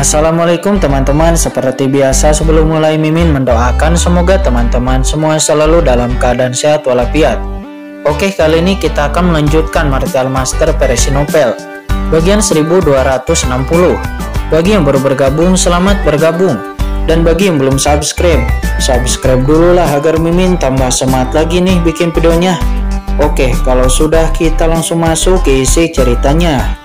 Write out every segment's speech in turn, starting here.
Assalamualaikum teman-teman, seperti biasa sebelum mulai Mimin mendoakan semoga teman-teman semua selalu dalam keadaan sehat walafiat. Oke, kali ini kita akan melanjutkan Martial Master versi novel bagian 1260. Bagi yang baru bergabung, selamat bergabung. Dan bagi yang belum subscribe dulu lah agar Mimin tambah semangat lagi nih bikin videonya. Oke, kalau sudah kita langsung masuk ke isi ceritanya.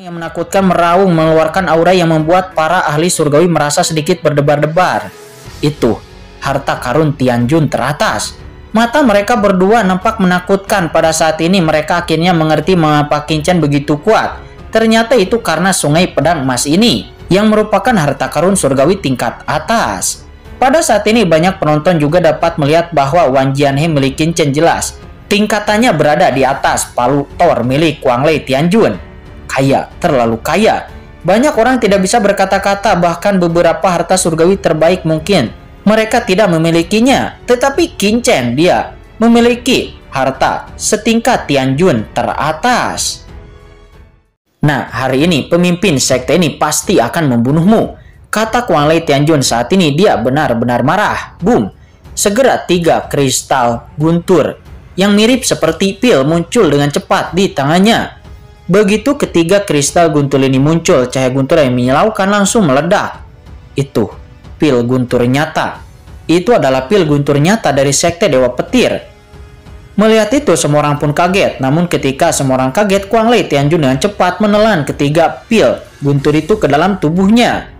Yang menakutkan meraung mengeluarkan aura yang membuat para ahli surgawi merasa sedikit berdebar-debar. Itu harta karun Tianjun teratas. Mata mereka berdua nampak menakutkan. Pada saat ini mereka akhirnya mengerti mengapa Qin begitu kuat. Ternyata itu karena sungai pedang emas ini yang merupakan harta karun surgawi tingkat atas. Pada saat ini banyak penonton juga dapat melihat bahwa Wan Jianhe milik Qin jelas tingkatannya berada di atas palu Thor milik Kuang Lei Tianjun. Kaya, terlalu kaya. Banyak orang tidak bisa berkata-kata, bahkan beberapa harta surgawi terbaik mungkin mereka tidak memilikinya. Tetapi Qin dia memiliki harta setingkat Tianjun teratas. Nah, hari ini pemimpin sekte ini pasti akan membunuhmu, kata Kuang Lei Tianjun. Saat ini dia benar-benar marah. Boom! Segera 3 kristal guntur yang mirip seperti pil muncul dengan cepat di tangannya. Begitu ketiga kristal guntur ini muncul, cahaya guntur yang menyilaukan langsung meledak. Itu pil guntur nyata. Itu adalah pil guntur nyata dari sekte Dewa Petir. Melihat itu semua orang pun kaget. Namun ketika semua orang kaget, Kuang Lei Tianjun dengan cepat menelan ketiga pil guntur itu ke dalam tubuhnya.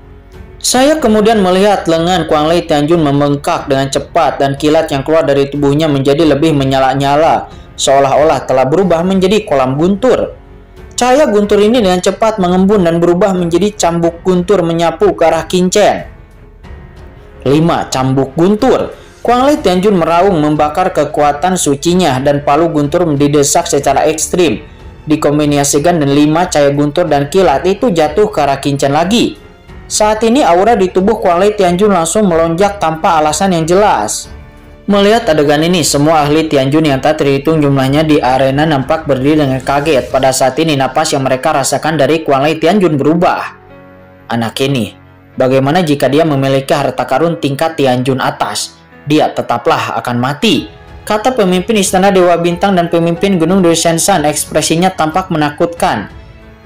Saya kemudian melihat lengan Kuang Lei Tianjun membengkak dengan cepat dan kilat yang keluar dari tubuhnya menjadi lebih menyala-nyala, seolah-olah telah berubah menjadi kolam guntur. Cahaya guntur ini dengan cepat mengembun dan berubah menjadi cambuk guntur menyapu ke arah Qin. 5 cambuk guntur. Kuang Lei Tianjun meraung membakar kekuatan sucinya dan palu guntur didesak secara ekstrim. Dikombinasikan dengan 5 cahaya guntur dan kilat itu jatuh ke arah Qin lagi. Saat ini aura di tubuh Kuang Lei Tianjun langsung melonjak tanpa alasan yang jelas. Melihat adegan ini, semua ahli Tianjun yang tak terhitung jumlahnya di arena nampak berdiri dengan kaget. Pada saat ini napas yang mereka rasakan dari Kuang Lei Tianjun berubah. Anak ini, bagaimana jika dia memiliki harta karun tingkat Tianjun atas? Dia tetaplah akan mati, kata pemimpin Istana Dewa Bintang dan pemimpin Gunung Dewa Shensan. Ekspresinya tampak menakutkan.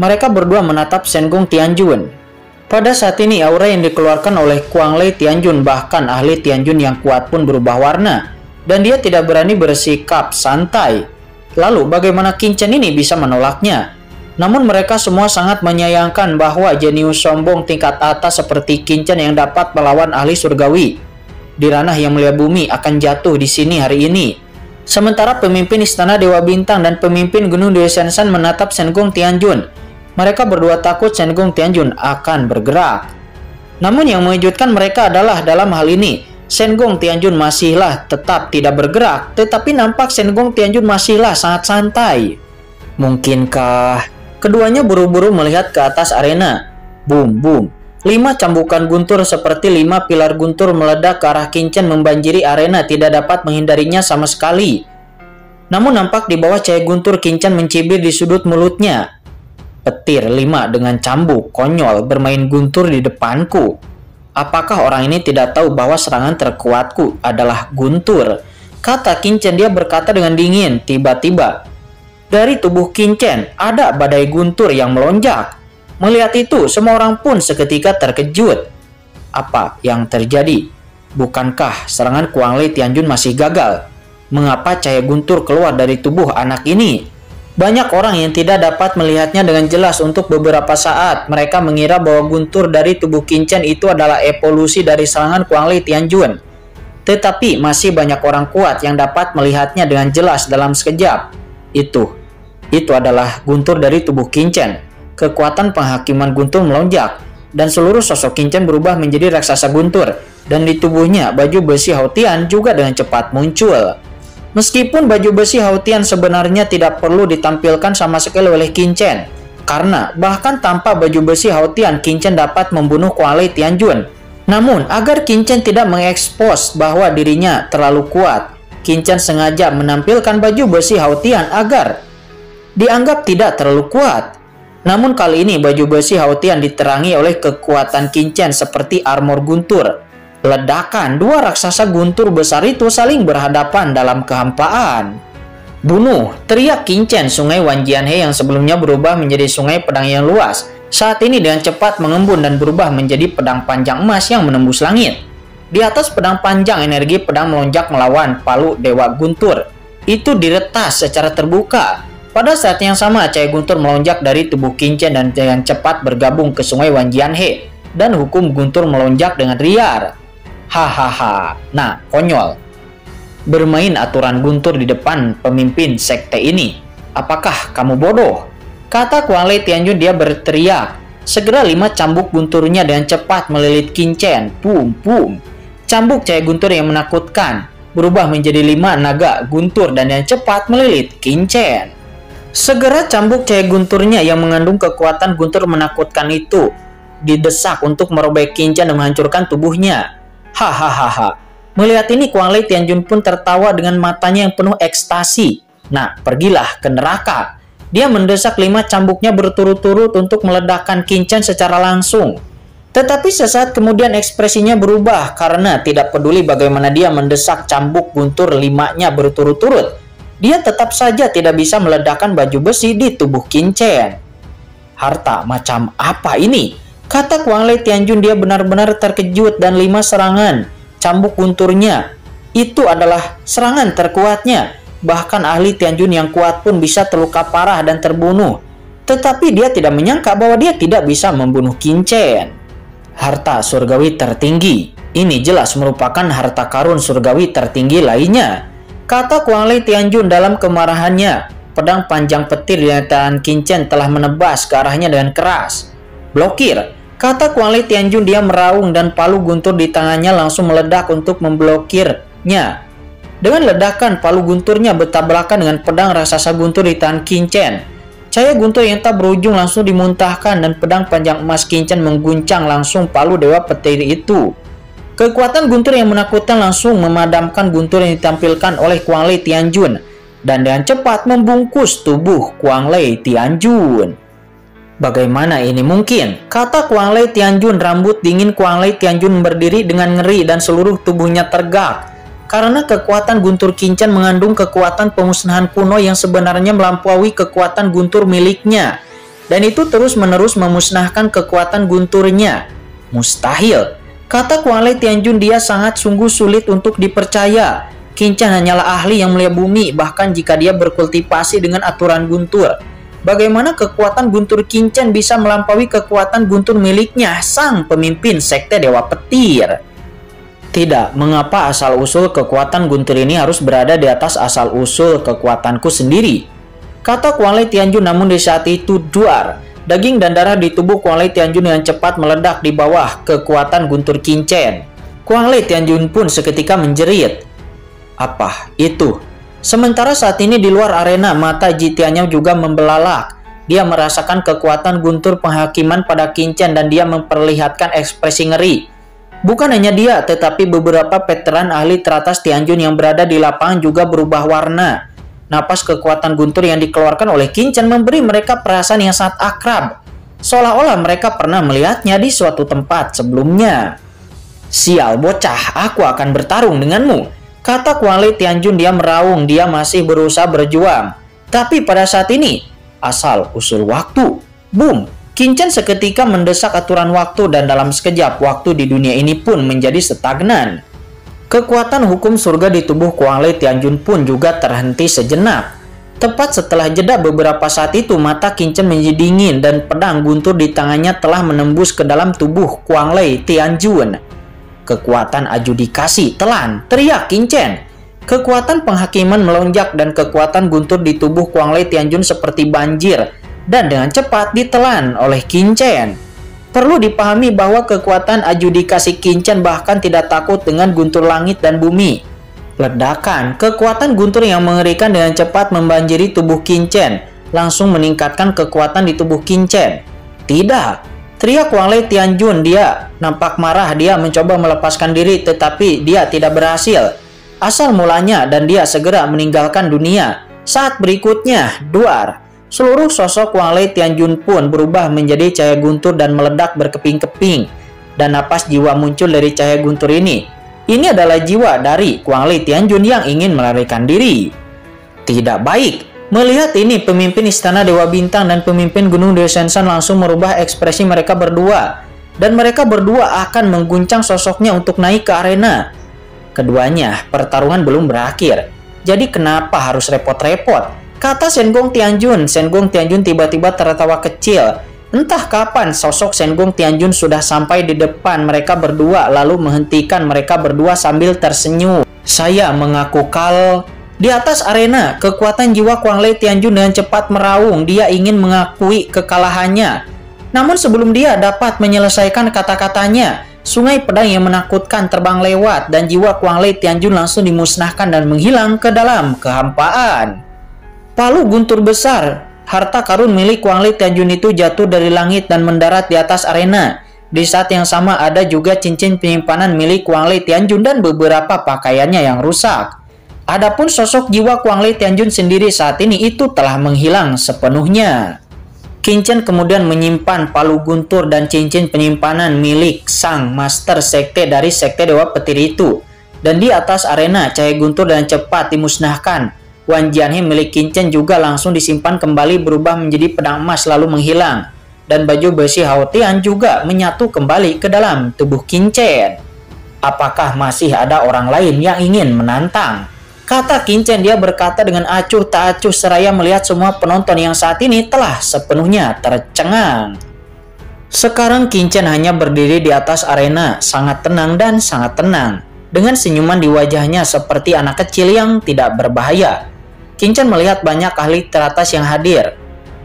Mereka berdua menatap Shenggong Tianjun. Pada saat ini aura yang dikeluarkan oleh Kuang Lei Tianjun, bahkan ahli Tianjun yang kuat pun berubah warna, dan dia tidak berani bersikap santai. Lalu bagaimana Qin ini bisa menolaknya? Namun mereka semua sangat menyayangkan bahwa jenius sombong tingkat atas seperti Qin yang dapat melawan ahli surgawi di ranah yang mulia bumi akan jatuh di sini hari ini. Sementara pemimpin Istana Dewa Bintang dan pemimpin Gunung Dewa Shensan menatap Shenggong Tianjun. Mereka berdua takut Shenggong Tianjun akan bergerak. Namun yang mengejutkan mereka adalah dalam hal ini Shenggong Tianjun masihlah tetap tidak bergerak, tetapi nampak Shenggong Tianjun masihlah sangat santai. Mungkinkah keduanya buru-buru melihat ke atas arena? Boom boom. 5 cambukan guntur seperti 5 pilar guntur meledak ke arah Qin membanjiri arena, tidak dapat menghindarinya sama sekali. Namun nampak di bawah cahaya guntur Qin mencibir di sudut mulutnya. Petir 5 dengan cambuk konyol bermain guntur di depanku. Apakah orang ini tidak tahu bahwa serangan terkuatku adalah guntur? Kata Qin. Dia berkata dengan dingin. Tiba-tiba dari tubuh Qin ada badai guntur yang melonjak. Melihat itu semua orang pun seketika terkejut. Apa yang terjadi? Bukankah serangan Kuang Lei Tianjun masih gagal? Mengapa cahaya guntur keluar dari tubuh anak ini? Banyak orang yang tidak dapat melihatnya dengan jelas. Untuk beberapa saat mereka mengira bahwa guntur dari tubuh Qin itu adalah evolusi dari serangan Kuang Lei Tianjun. Tetapi masih banyak orang kuat yang dapat melihatnya dengan jelas dalam sekejap. Itu adalah guntur dari tubuh Qin. Kekuatan penghakiman guntur melonjak dan seluruh sosok Qin berubah menjadi raksasa guntur, dan di tubuhnya baju besi Haotian juga dengan cepat muncul. Meskipun baju besi Haotian sebenarnya tidak perlu ditampilkan sama sekali oleh Qin, karena bahkan tanpa baju besi Haotian Qin dapat membunuh Kuang Lei Tianjun. Namun agar Qin tidak mengekspos bahwa dirinya terlalu kuat, Qin Chen sengaja menampilkan baju besi Hao Tian agar dianggap tidak terlalu kuat. Namun kali ini baju besi Hao Tian diterangi oleh kekuatan Qin Chen seperti armor guntur. Ledakan dua raksasa guntur besar itu saling berhadapan dalam kehampaan. "Bunuh!" teriak Qin Chen. Sungai Wanjianhe yang sebelumnya berubah menjadi sungai pedang yang luas, saat ini dengan cepat mengembun dan berubah menjadi pedang panjang emas yang menembus langit. Di atas pedang panjang, energi pedang melonjak melawan palu Dewa Guntur. Itu diretas secara terbuka. Pada saat yang sama, cahaya guntur melonjak dari tubuh Qin Chen dan dengan cepat bergabung ke sungai Wanjianhe, dan hukum guntur melonjak dengan liar. Hahaha, nah konyol. Bermain aturan guntur di depan pemimpin sekte ini. Apakah kamu bodoh? Kata Kuang Lei Tianjun, dia berteriak. Segera 5 cambuk gunturnya dengan cepat melilit Qin Chen. Pum, pum. Cambuk cahaya guntur yang menakutkan berubah menjadi 5 naga guntur dan dengan cepat melilit Qin Chen. Segera cambuk cahaya gunturnya yang mengandung kekuatan guntur menakutkan itu didesak untuk merobek Qin Chen dan menghancurkan tubuhnya. Hahaha. Melihat ini, Kuang Lei Tianjun pun tertawa dengan matanya yang penuh ekstasi. Nah, pergilah ke neraka. Dia mendesak 5 cambuknya berturut-turut untuk meledakkan Qin Chen secara langsung. Tetapi sesaat kemudian ekspresinya berubah karena tidak peduli bagaimana dia mendesak cambuk guntur 5-nya berturut-turut. Dia tetap saja tidak bisa meledakkan baju besi di tubuh Qin Chen. Harta macam apa ini? Kata Kuang Lei Tianjun, dia benar-benar terkejut dan 5 serangan cambuk gunturnya itu adalah serangan terkuatnya. Bahkan ahli Tianjun yang kuat pun bisa terluka parah dan terbunuh. Tetapi dia tidak menyangka bahwa dia tidak bisa membunuh Qin Chen. Harta surgawi tertinggi. Ini jelas merupakan harta karun surgawi tertinggi lainnya. Kata Kuang Lei Tianjun dalam kemarahannya. Pedang panjang petir di tangan Qin Chen telah menebas ke arahnya dengan keras. Blokir. Kata Kuang Lei Tianjun, dia meraung dan palu guntur di tangannya langsung meledak untuk memblokirnya. Dengan ledakan, palu gunturnya bertabrakan dengan pedang raksasa guntur di tangan Qin Chen. Cahaya guntur yang tak berujung langsung dimuntahkan dan pedang panjang emas Qin Chen mengguncang langsung palu Dewa Petir itu. Kekuatan guntur yang menakutkan langsung memadamkan guntur yang ditampilkan oleh Kuang Lei Tianjun dan dengan cepat membungkus tubuh Kuang Lei Tianjun. Bagaimana ini mungkin? Kata Kuang Lei Tianjun. Rambut dingin Kuang Lei Tianjun berdiri dengan ngeri dan seluruh tubuhnya tegak. Karena kekuatan guntur Qin Chen mengandung kekuatan pemusnahan kuno yang sebenarnya melampaui kekuatan guntur miliknya. Dan itu terus-menerus memusnahkan kekuatan gunturnya. Mustahil. Kata Kuang Lei Tianjun, dia sangat sungguh sulit untuk dipercaya. Qin Chen hanyalah ahli yang melihat bumi, bahkan jika dia berkultivasi dengan aturan guntur. Bagaimana kekuatan guntur Qin Chen bisa melampaui kekuatan guntur miliknya, sang pemimpin sekte Dewa Petir? Tidak, mengapa asal-usul kekuatan guntur ini harus berada di atas asal-usul kekuatanku sendiri? Kata Kuang Lei Tianjun, namun di saat itu duar. Daging dan darah di tubuh Kuang Lei Tianjun dengan cepat meledak di bawah kekuatan guntur Qin Chen. Kuang Lei Tianjun pun seketika menjerit. Apa itu? Sementara saat ini di luar arena, mata Jitianya juga membelalak. Dia merasakan kekuatan guntur penghakiman pada Qin Chen dan dia memperlihatkan ekspresi ngeri. Bukan hanya dia, tetapi beberapa veteran ahli teratas Tianjun yang berada di lapangan juga berubah warna. Napas kekuatan guntur yang dikeluarkan oleh Qin Chen memberi mereka perasaan yang sangat akrab. Seolah-olah mereka pernah melihatnya di suatu tempat sebelumnya. Sial bocah, aku akan bertarung denganmu. Kata Kuang Lei Tianjun, dia meraung, dia masih berusaha berjuang. Tapi pada saat ini, asal usul waktu. Boom! Qin Chen seketika mendesak aturan waktu dan dalam sekejap waktu di dunia ini pun menjadi stagnan. Kekuatan hukum surga di tubuh Kuang Lei Tianjun pun juga terhenti sejenak. Tepat setelah jeda beberapa saat itu, mata Qin Chen menjadi dingin dan pedang guntur di tangannya telah menembus ke dalam tubuh Kuang Lei Tianjun. Kekuatan adjudikasi, telan, teriak Qin Chen. Kekuatan penghakiman melonjak dan kekuatan guntur di tubuh Kuang Lei Tianjun seperti banjir dan dengan cepat ditelan oleh Qin Chen. Perlu dipahami bahwa kekuatan adjudikasi Qin Chen bahkan tidak takut dengan guntur langit dan bumi. Ledakan, kekuatan guntur yang mengerikan dengan cepat membanjiri tubuh Qin Chen, langsung meningkatkan kekuatan di tubuh Qin Chen. Tidak, teriak Kuang Lei Tianjun. Dia nampak marah, dia mencoba melepaskan diri tetapi dia tidak berhasil. asal mulanya dan dia segera meninggalkan dunia. Saat berikutnya, duar. Seluruh sosok Wang Lei Tianjun pun berubah menjadi cahaya guntur dan meledak berkeping-keping. Dan napas jiwa muncul dari cahaya guntur ini. Ini adalah jiwa dari Wang Lei Tianjun yang ingin melarikan diri. Tidak baik. Melihat ini, pemimpin Istana Dewa Bintang dan pemimpin Gunung Dewa Sensan langsung merubah ekspresi mereka berdua. Dan mereka berdua akan mengguncang sosoknya untuk naik ke arena. Keduanya, pertarungan belum berakhir. Jadi kenapa harus repot-repot? Kata Senggong Tianjun. Senggong Tianjun tiba-tiba tertawa kecil. Entah kapan sosok Senggong Tianjun sudah sampai di depan mereka berdua lalu menghentikan mereka berdua sambil tersenyum. Saya mengaku kalah. Di atas arena, kekuatan jiwa Wang Lei Tianjun dengan cepat meraung. Dia ingin mengakui kekalahannya. Namun sebelum dia dapat menyelesaikan kata-katanya, sungai pedang yang menakutkan terbang lewat dan jiwa Wang Lei Tianjun langsung dimusnahkan dan menghilang ke dalam kehampaan. Palu guntur besar, harta karun milik Wang Lei Tianjun itu jatuh dari langit dan mendarat di atas arena. Di saat yang sama ada juga cincin penyimpanan milik Wang Lei Tianjun dan beberapa pakaiannya yang rusak. Adapun sosok jiwa Wang Lei Tianjun sendiri saat ini itu telah menghilang sepenuhnya. Qin Chen kemudian menyimpan palu guntur dan cincin penyimpanan milik sang master sekte dari sekte Dewa Petir itu. Dan di atas arena, cahaya guntur dan cepat dimusnahkan. Wan Jianhe milik Qin Chen juga langsung disimpan kembali berubah menjadi pedang emas lalu menghilang. Dan baju besi Hao Tian juga menyatu kembali ke dalam tubuh Qin Chen. Apakah masih ada orang lain yang ingin menantang? Kata Qin Chen, dia berkata dengan acuh tak acuh seraya melihat semua penonton yang saat ini telah sepenuhnya tercengang. Sekarang Qin Chen hanya berdiri di atas arena, sangat tenang dan sangat tenang. Dengan senyuman di wajahnya seperti anak kecil yang tidak berbahaya. Qin Chen melihat banyak ahli teratas yang hadir.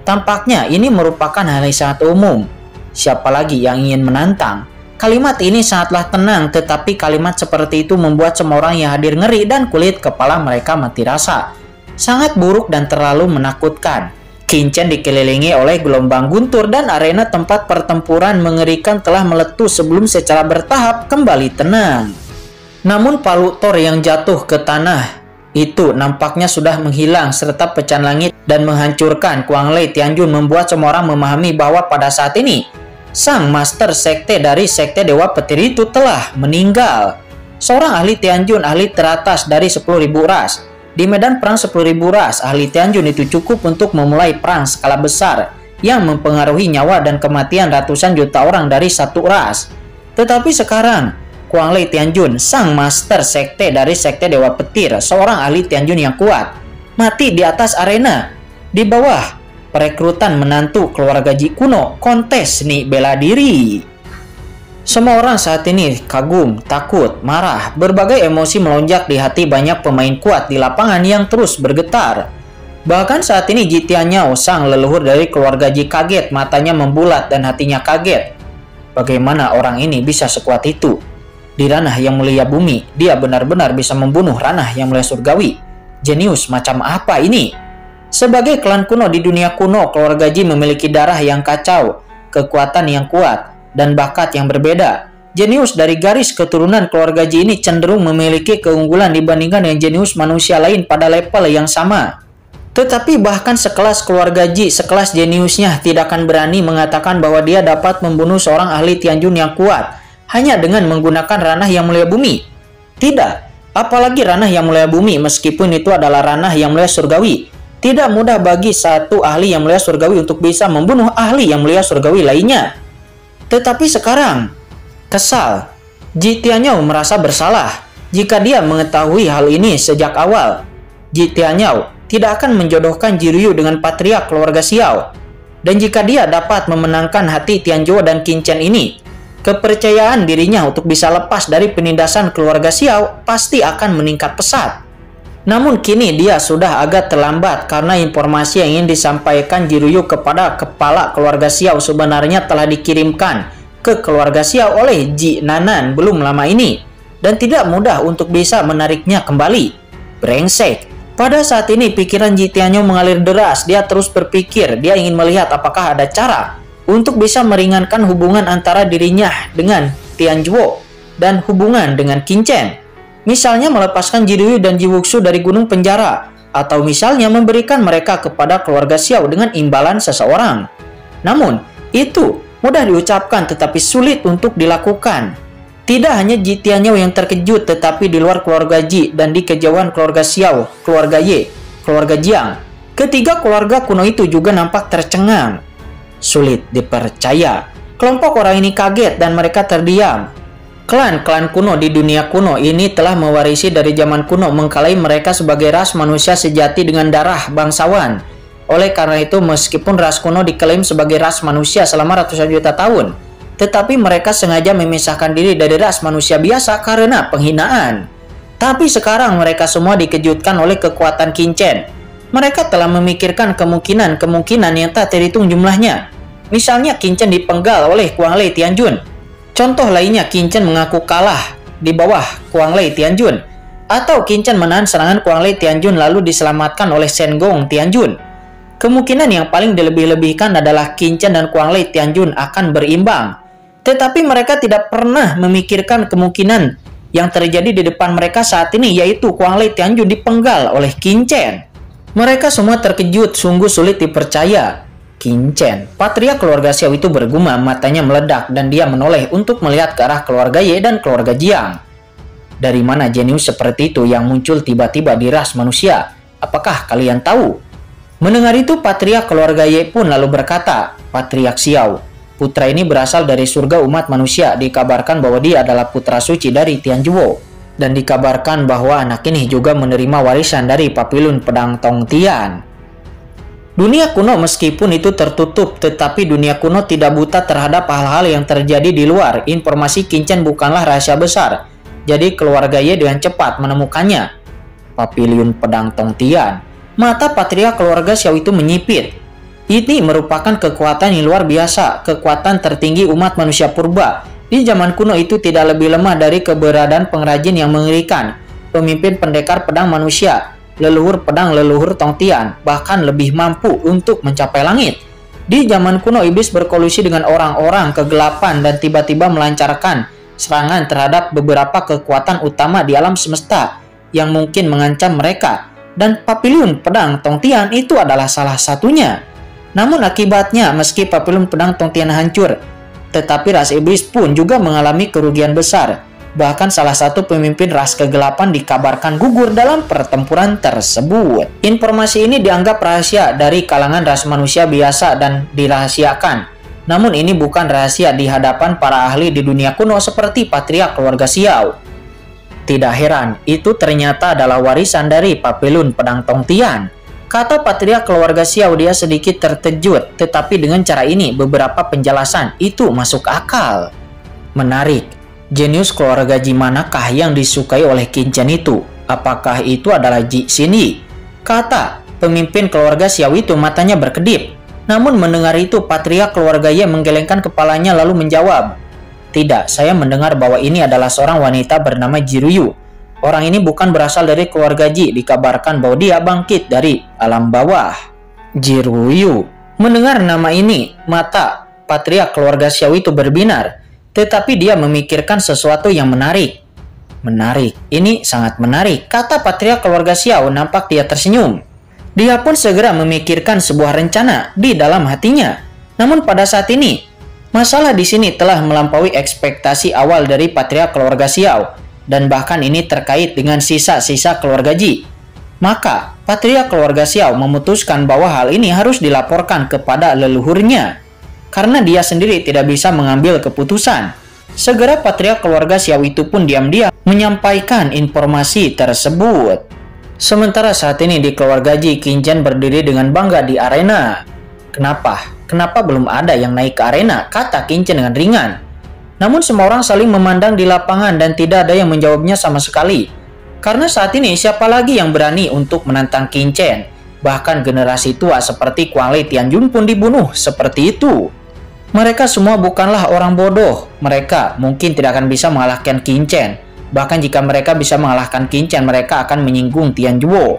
Tampaknya ini merupakan hal yang sangat umum. Siapa lagi yang ingin menantang? Kalimat ini sangatlah tenang, tetapi kalimat seperti itu membuat semua orang yang hadir ngeri dan kulit kepala mereka mati rasa. Sangat buruk dan terlalu menakutkan. Qin Chen dikelilingi oleh gelombang guntur dan arena tempat pertempuran mengerikan telah meletus sebelum secara bertahap kembali tenang. Namun palu Thor yang jatuh ke tanah itu nampaknya sudah menghilang serta pecahan langit dan menghancurkan Wang Lei Tianjun membuat semua orang memahami bahwa pada saat ini sang master sekte dari sekte Dewa Petir itu telah meninggal. Seorang ahli Tianjun, ahli teratas dari 10.000 ras. Di medan perang 10.000 ras, ahli Tianjun itu cukup untuk memulai perang skala besar yang mempengaruhi nyawa dan kematian ratusan juta orang dari satu ras. Tetapi sekarang, Wang Lei Tianjun, sang master sekte dari sekte Dewa Petir, seorang ahli Tianjun yang kuat, mati di atas arena, di bawah perekrutan menantu keluarga Ji kuno kontes seni bela diri. Semua orang saat ini kagum, takut, marah, berbagai emosi melonjak di hati banyak pemain kuat di lapangan yang terus bergetar. Bahkan saat ini Ji Tianyao, sang leluhur dari keluarga Ji kaget, matanya membulat dan hatinya kaget. Bagaimana orang ini bisa sekuat itu? Di ranah yang mulia bumi, dia benar-benar bisa membunuh ranah yang mulia surgawi. Jenius macam apa ini? Sebagai klan kuno di dunia kuno, keluarga Ji memiliki darah yang kacau, kekuatan yang kuat, dan bakat yang berbeda. Jenius dari garis keturunan keluarga Ji ini cenderung memiliki keunggulan dibandingkan dengan jenius manusia lain pada level yang sama. Tetapi bahkan sekelas keluarga Ji, sekelas jeniusnya tidak akan berani mengatakan bahwa dia dapat membunuh seorang ahli Tianjun yang kuat hanya dengan menggunakan ranah yang mulia bumi. Tidak, apalagi ranah yang mulia bumi meskipun itu adalah ranah yang mulia surgawi. Tidak mudah bagi satu ahli yang mulia surgawi untuk bisa membunuh ahli yang mulia surgawi lainnya. Tetapi sekarang, kesal, Ji Tianyao merasa bersalah jika dia mengetahui hal ini sejak awal. Ji Tianyao tidak akan menjodohkan Jiryu dengan patriark keluarga Xiao. Dan jika dia dapat memenangkan hati Tianzhuo dan Qin Chen ini, kepercayaan dirinya untuk bisa lepas dari penindasan keluarga Xiao pasti akan meningkat pesat. Namun kini dia sudah agak terlambat karena informasi yang ingin disampaikan Jiryu kepada kepala keluarga Xiao sebenarnya telah dikirimkan ke keluarga Xiao oleh Ji Nanan belum lama ini dan tidak mudah untuk bisa menariknya kembali. Brengsek. Pada saat ini pikiran Ji Tianyao mengalir deras. Dia terus berpikir, dia ingin melihat apakah ada cara untuk bisa meringankan hubungan antara dirinya dengan Tianzhuo dan hubungan dengan Qin Chen. Misalnya melepaskan Jiryu dan Jiwuxu dari gunung penjara, atau misalnya memberikan mereka kepada keluarga Xiao dengan imbalan seseorang. Namun, itu mudah diucapkan tetapi sulit untuk dilakukan. Tidak hanya Ji Tianyao yang terkejut, tetapi di luar keluarga Ji dan di kejauhan keluarga Xiao, keluarga Ye, keluarga Jiang, ketiga keluarga kuno itu juga nampak tercengang. Sulit dipercaya. Kelompok orang ini kaget dan mereka terdiam. Klan-klan kuno di dunia kuno ini telah mewarisi dari zaman kuno mengklaim mereka sebagai ras manusia sejati dengan darah bangsawan. Oleh karena itu, meskipun ras kuno diklaim sebagai ras manusia selama ratusan juta tahun, tetapi mereka sengaja memisahkan diri dari ras manusia biasa karena penghinaan. Tapi sekarang mereka semua dikejutkan oleh kekuatan Qin Chen. Mereka telah memikirkan kemungkinan yang tak terhitung jumlahnya. Misalnya Qin Chen dipenggal oleh Kuang Lei Tianjun. Contoh lainnya, Qin Chen mengaku kalah di bawah Kuang Lei Tianjun. Atau Qin Chen menahan serangan Kuang Lei Tianjun lalu diselamatkan oleh Shen Gong Tianjun. Kemungkinan yang paling dilebih-lebihkan adalah Qin Chen dan Kuang Lei Tianjun akan berimbang. Tetapi mereka tidak pernah memikirkan kemungkinan yang terjadi di depan mereka saat ini, yaitu Kuang Lei Tianjun dipenggal oleh Qin Chen. Mereka semua terkejut, sungguh sulit dipercaya. Qin Chen, patriark keluarga Xiao itu bergumam, matanya meledak dan dia menoleh untuk melihat ke arah keluarga Ye dan keluarga Jiang. Dari mana jenius seperti itu yang muncul tiba-tiba di ras manusia? Apakah kalian tahu? Mendengar itu, patriark keluarga Ye pun lalu berkata, "Patriark Xiao, putra ini berasal dari surga umat manusia. Dikabarkan bahwa dia adalah putra suci dari Tianjuo. Dan dikabarkan bahwa anak ini juga menerima warisan dari Papilun Pedang Tong Tian." Dunia kuno meskipun itu tertutup, tetapi dunia kuno tidak buta terhadap hal-hal yang terjadi di luar. Informasi Qin Chen bukanlah rahasia besar. Jadi keluarga Ye dengan cepat menemukannya. Papilun Pedang Tong Tian. Mata patriark keluarga Xiao itu menyipit. Ini merupakan kekuatan yang luar biasa, kekuatan tertinggi umat manusia purba. Di zaman kuno itu tidak lebih lemah dari keberadaan pengrajin yang mengerikan, pemimpin pendekar pedang manusia, leluhur pedang leluhur Tong Tian, bahkan lebih mampu untuk mencapai langit. Di zaman kuno, iblis berkolusi dengan orang-orang kegelapan dan tiba-tiba melancarkan serangan terhadap beberapa kekuatan utama di alam semesta yang mungkin mengancam mereka. Dan Papilun Pedang Tong Tian itu adalah salah satunya. Namun akibatnya, meski Papilun Pedang Tong Tian hancur, tetapi ras iblis pun juga mengalami kerugian besar. Bahkan salah satu pemimpin ras kegelapan dikabarkan gugur dalam pertempuran tersebut. Informasi ini dianggap rahasia dari kalangan ras manusia biasa dan dirahasiakan. Namun ini bukan rahasia di hadapan para ahli di dunia kuno seperti patriark keluarga Xiao. Tidak heran, itu ternyata adalah warisan dari Papilun Pedang Tong Tian. Kata patriark keluarga Xiao, dia sedikit terkejut, tetapi dengan cara ini beberapa penjelasan itu masuk akal. Menarik. Jenius keluarga Ji manakah yang disukai oleh Qin Chen itu? Apakah itu adalah Ji Xinyi? Kata pemimpin keluarga Xiao itu, matanya berkedip. Namun mendengar itu, patriark keluarga Ye menggelengkan kepalanya lalu menjawab, "Tidak, saya mendengar bahwa ini adalah seorang wanita bernama Jiryu. Orang ini bukan berasal dari keluarga Ji, dikabarkan bahwa dia bangkit dari alam bawah." Jiryu. Mendengar nama ini, mata patriark keluarga Xiao itu berbinar. Tetapi dia memikirkan sesuatu yang menarik. Menarik, ini sangat menarik, kata patriark keluarga Xiao. Nampak dia tersenyum. Dia pun segera memikirkan sebuah rencana di dalam hatinya. Namun pada saat ini, masalah di sini telah melampaui ekspektasi awal dari patriark keluarga Xiao, dan bahkan ini terkait dengan sisa-sisa keluarga Ji. Maka, patriark keluarga Xiao memutuskan bahwa hal ini harus dilaporkan kepada leluhurnya, karena dia sendiri tidak bisa mengambil keputusan. Segera patriark keluarga Xiao itu pun diam-diam menyampaikan informasi tersebut. Sementara saat ini di keluarga Ji, Qin Chen berdiri dengan bangga di arena. Kenapa belum ada yang naik ke arena? Kata Qin Chen dengan ringan. Namun semua orang saling memandang di lapangan dan tidak ada yang menjawabnya sama sekali. Karena saat ini siapa lagi yang berani untuk menantang Qin Chen? Bahkan generasi tua seperti Kuang Lei Tianjun pun dibunuh seperti itu. Mereka semua bukanlah orang bodoh. Mereka mungkin tidak akan bisa mengalahkan Qin Chen. Bahkan jika mereka bisa mengalahkan Qin Chen, mereka akan menyinggung Tianjuo.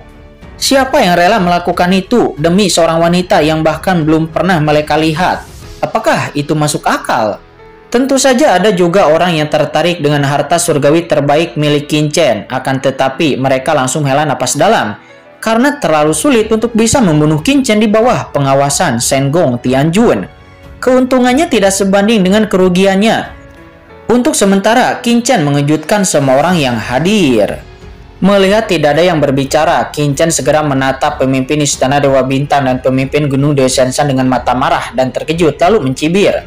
Siapa yang rela melakukan itu demi seorang wanita yang bahkan belum pernah mereka lihat? Apakah itu masuk akal? Tentu saja ada juga orang yang tertarik dengan harta surgawi terbaik milik Qin Chen, akan tetapi mereka langsung hela napas dalam karena terlalu sulit untuk bisa membunuh Qin Chen di bawah pengawasan Shen Gong Tianjun. Keuntungannya tidak sebanding dengan kerugiannya. Untuk sementara, Qin Chen mengejutkan semua orang yang hadir. Melihat tidak ada yang berbicara, Qin Chen segera menatap pemimpin Istana Dewa Bintang dan pemimpin Gunung Deoshenshan dengan mata marah dan terkejut lalu mencibir.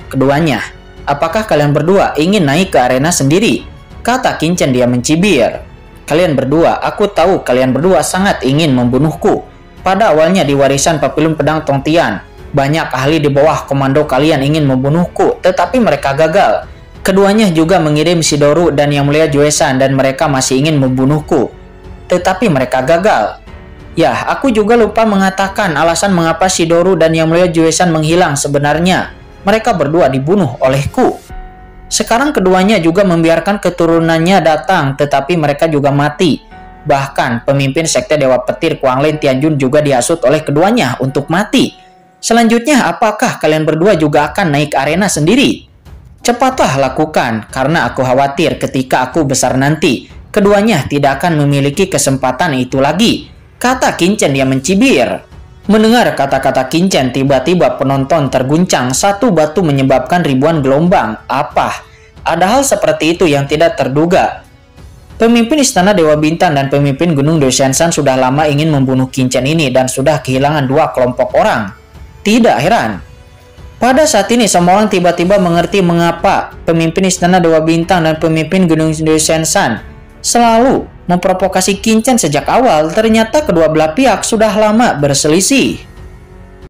Keduanya, "Apakah kalian berdua ingin naik ke arena sendiri?" kata Qin Chen dia mencibir. "Kalian berdua, aku tahu kalian berdua sangat ingin membunuhku. Pada awalnya di warisan Papillon Pedang Tongtian, banyak ahli di bawah komando kalian ingin membunuhku, tetapi mereka gagal. Keduanya juga mengirim Shidoru dan Yang Mulia Juesan dan mereka masih ingin membunuhku, tetapi mereka gagal. Ya, aku juga lupa mengatakan alasan mengapa Shidoru dan Yang Mulia Juesan menghilang sebenarnya. Mereka berdua dibunuh olehku. Sekarang keduanya juga membiarkan keturunannya datang, tetapi mereka juga mati. Bahkan pemimpin Sekte Dewa Petir Kuanglin Tianjun juga dihasut oleh keduanya untuk mati. Selanjutnya, apakah kalian berdua juga akan naik arena sendiri? Cepatlah lakukan, karena aku khawatir ketika aku besar nanti, keduanya tidak akan memiliki kesempatan itu lagi," kata Qin Chen dia mencibir. Mendengar kata-kata Qin Chen, tiba-tiba penonton terguncang. Satu batu menyebabkan ribuan gelombang. Apa? Ada hal seperti itu yang tidak terduga. Pemimpin Istana Dewa Bintang dan pemimpin Gunung Deoshenshan sudah lama ingin membunuh Qin Chen ini dan sudah kehilangan dua kelompok orang. Tidak heran. Pada saat ini semua orang tiba-tiba mengerti mengapa pemimpin Istana Dewa Bintang dan pemimpin Gunung Deoshenshan selalu memprovokasi Qin Chen sejak awal. Ternyata kedua belah pihak sudah lama berselisih.